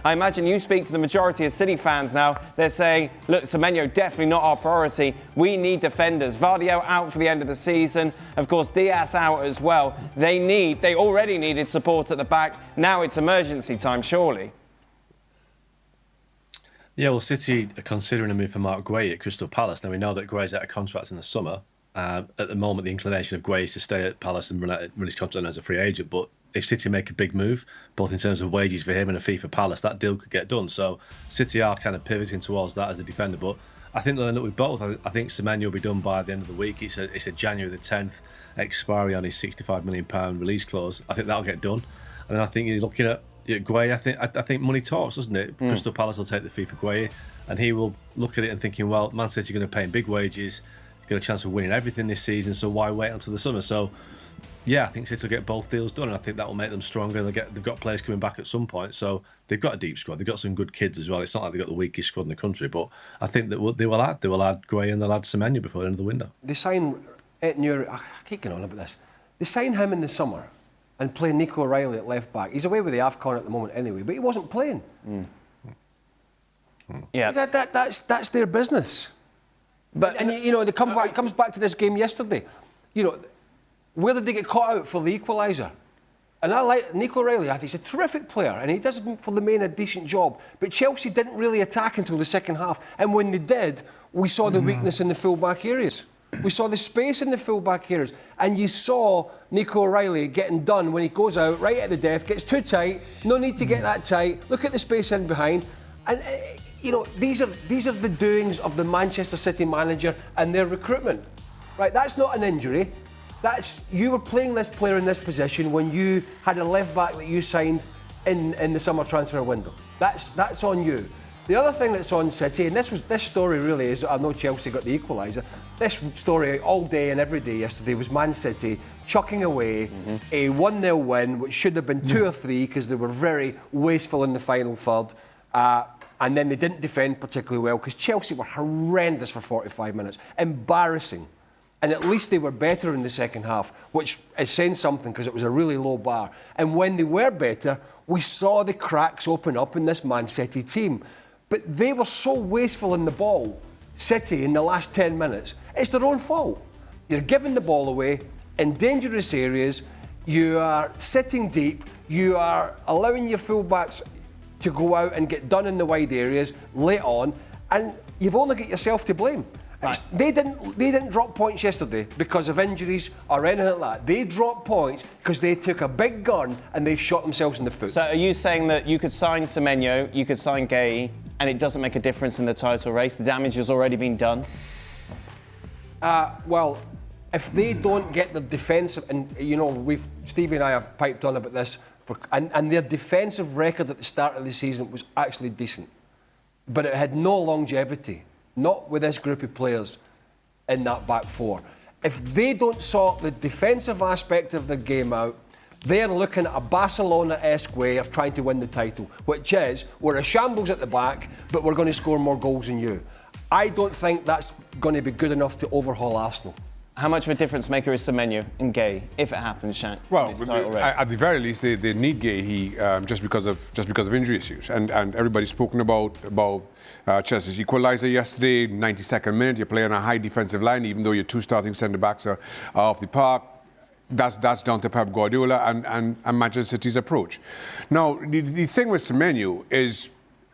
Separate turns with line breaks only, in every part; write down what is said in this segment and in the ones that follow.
I imagine you speak to the majority of City fans now. They're saying, look, Semenyo, definitely not our priority. We need defenders. Vardio out for the end of the season. Of course, Diaz out as well. They already needed support at the back. Now it's emergency time, surely.
Yeah, well, City are considering a move for Mark Guéhi at Crystal Palace. Now, we know that Guéhi's out of contract in the summer. At the moment, the inclination of Guéhi is to stay at Palace and run his contract as a free agent. But if City make a big move, both in terms of wages for him and a fee for Palace, that deal could get done. So City are kind of pivoting towards that as a defender. But I think they'll end up with both. I think Semenyo will be done by the end of the week. It's a January the 10th expiry on his £65 million release clause. I think that'll get done. And then I think you're looking at Guéhi. I think money talks, doesn't it? Crystal Palace will take the fee for Guéhi, and he will look at it and thinking, well, Man City are going to pay him big wages, get a chance of winning everything this season, so why wait until the summer? So, yeah, I think City will get both deals done, and I think that will make them stronger. They've got players coming back at some point, so they've got a deep squad. They've got some good kids as well. It's not like they've got the weakest squad in the country, but I think that they will add Guéhi and they'll add Semenyo before the end of the window.
They sign I keep going on about this. They sign him in the summer and play Nico O'Reilly at left back. He's away with the AFCON at the moment anyway, but he wasn't playing.
Yeah,
that's their business. But it comes back to this game yesterday. Where did they get caught out for the equaliser? And I like Nico O'Reilly. I think he's a terrific player, and he does, for the main, a decent job. But Chelsea didn't really attack until the second half, and when they did, we saw the weakness in the full-back areas. We saw the space in the full-back areas, and you saw Nico O'Reilly getting done when he goes out right at the death, gets too tight. No need to get that tight. Look at the space in behind, and these are the doings of the Manchester City manager and their recruitment. Right, that's not an injury. You were playing this player in this position when you had a left back that you signed in the summer transfer window. That's on you. The other thing that's on City, and this story really is, I know Chelsea got the equaliser. This story all day and every day yesterday was Man City chucking away a 1-0 win, which should have been 2 or 3 because they were very wasteful in the final third. And then they didn't defend particularly well because Chelsea were horrendous for 45 minutes. Embarrassing. And at least they were better in the second half, which is saying something because it was a really low bar. And when they were better, we saw the cracks open up in this Man City team. But they were so wasteful in the ball, City, in the last 10 minutes. It's their own fault. You're giving the ball away in dangerous areas. You are sitting deep. You are allowing your fullbacks to go out and get done in the wide areas late on. And you've only got yourself to blame. Right. They didn't drop points yesterday because of injuries or anything like that. They dropped points because they took a big gun and they shot themselves in the foot.
So are you saying that you could sign Semenyo, you could sign Guéhi, and it doesn't make a difference in the title race? The damage has already been done?
Well, if they don't get the defensive, and Stevie and I have piped on about this, and their defensive record at the start of the season was actually decent, but it had no longevity. Not with this group of players in that back four. If they don't sort the defensive aspect of the game out, they're looking at a Barcelona-esque way of trying to win the title, which is, we're a shambles at the back, but we're going to score more goals than you. I don't think that's going to be good enough to overhaul Arsenal.
How much of a difference maker is Semenyo and Guéhi, if it happens, Shaq?
Well, at the very least, they need Guéhi just because of injury issues, and everybody's spoken about Chelsea's equaliser yesterday, 92nd minute. You're playing a high defensive line, even though your 2 starting centre backs are off the park. That's down to Pep Guardiola and Manchester City's approach. Now, the thing with Semenyo is,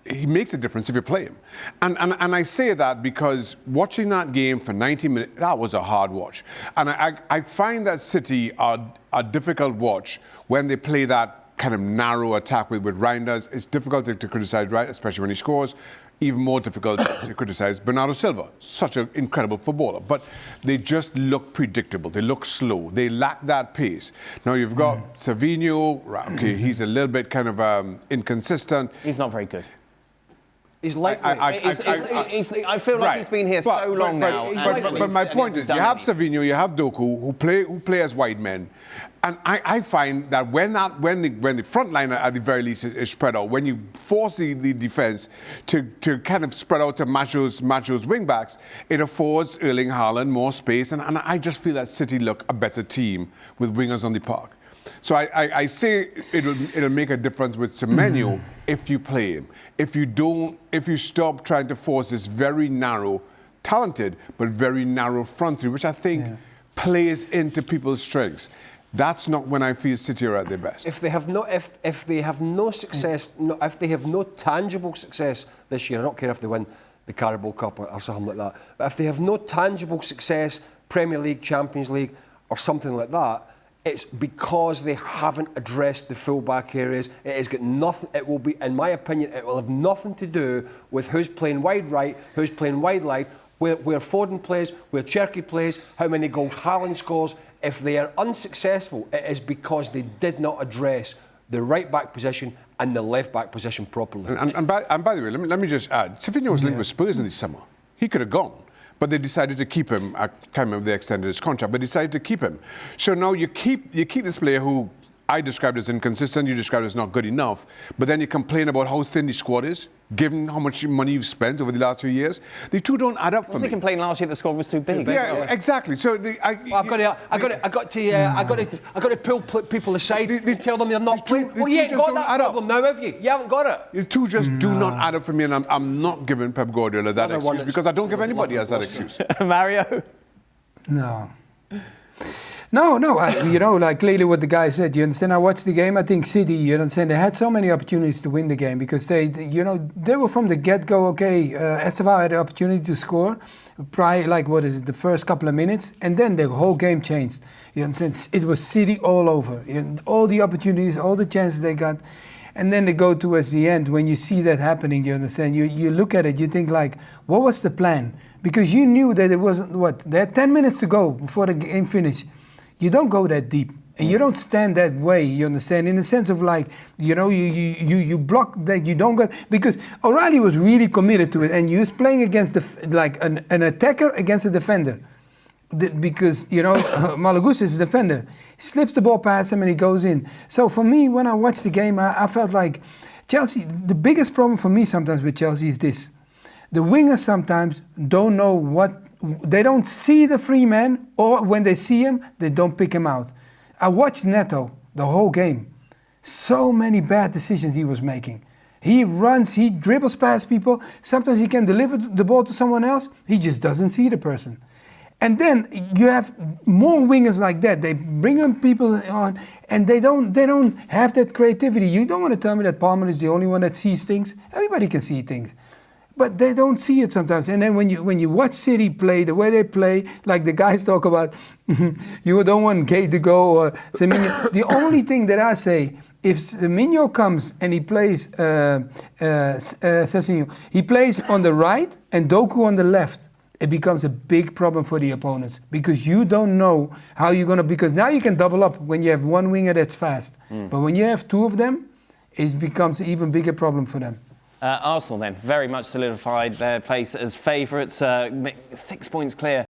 he makes a difference if you play him. And I say that because watching that game for 90 minutes, that was a hard watch. And I find that City are a difficult watch when they play that kind of narrow attack with Reinders. It's difficult to criticise, right, especially when he scores. Even more difficult to criticise Bernardo Silva, such an incredible footballer. But they just look predictable. They look slow. They lack that pace. Now you've got Semenyo. Okay, he's a little bit kind of inconsistent.
He's not very good.
He's lightweight.
I feel like he's been here so long now.
But my point is, you have Semenyo, you have Doku, who play as wide men. And I find that when the front line at the very least is spread out, when you force the defence to kind of spread out to match those wing backs, it affords Erling Haaland more space, and I just feel that City look a better team with wingers on the park. So I say it'll make a difference with Semenyo if you play him. If you stop trying to force this very narrow, talented, but very narrow front three, which I think plays into people's strengths. That's not when I feel City are at their best.
If they have no success, if they have no tangible success this year, I don't care if they win the Carabao Cup or something like that, but if they have no tangible success, Premier League, Champions League, or something like that, it's because they haven't addressed the full-back areas. It has got nothing. It will be, in my opinion, it will have nothing to do with who's playing wide right, who's playing wide left, where Foden plays, where Cherky plays, how many goals Haaland scores. If they are unsuccessful, it is because they did not address the right-back position and the left-back position properly.
And by the way, let me just add, Semenyo was linked with Spurs in the summer. He could have gone, but they decided to keep him. I can't remember if they extended his contract, but decided to keep him. So now you keep this player who I described as inconsistent, you described as not good enough, but then you complain about how thin the squad is, given how much money you've spent over the last few years. The two don't add up for me.
He complained last year the squad was too big.
Yeah, exactly. So
I've got to pull people aside and tell them they're not playing. Well, you ain't got that problem now, have you? You haven't got it.
The two just do not add up for me, and I'm not giving Pep Guardiola that excuse because I don't give anybody else that excuse.
Mario?
No. Like clearly what the guy said, you understand, I watched the game, I think City, you understand, they had so many opportunities to win the game because they were from the get-go, Estevao had the opportunity to score, prior, the first couple of minutes, and then the whole game changed. You understand, it was City all over, all the opportunities, all the chances they got, and then they go towards the end, when you see that happening, you understand, you look at it, you think what was the plan? Because you knew that it wasn't, they had 10 minutes to go before the game finished. You don't go that deep, and you don't stand that way. You understand, in the sense of you block that. You don't go because O'Reilly was really committed to it, and he was playing against an attacker against a defender. Because Malagus is a defender, he slips the ball past him and he goes in. So for me, when I watched the game, I felt like Chelsea. The biggest problem for me sometimes with Chelsea is this: the wingers sometimes don't know what. They don't see the free man, or when they see him, they don't pick him out. I watched Neto the whole game. So many bad decisions he was making. He runs, he dribbles past people. Sometimes he can deliver the ball to someone else. He just doesn't see the person. And then you have more wingers like that. They bring on people on, and they don't have that creativity. You don't want to tell me that Palmer is the only one that sees things. Everybody can see things. But they don't see it sometimes. And then when you watch City play, the way they play, like the guys talk about, you don't want Guéhi to go or Semenyo. The only thing that I say, if Semenyo comes and he plays Semenyo, he plays on the right and Doku on the left, it becomes a big problem for the opponents because you don't know how you're going to, because now you can double up when you have one winger that's fast. But when you have two of them, it becomes an even bigger problem for them.
Arsenal then, very much solidified their place as favourites, 6 points clear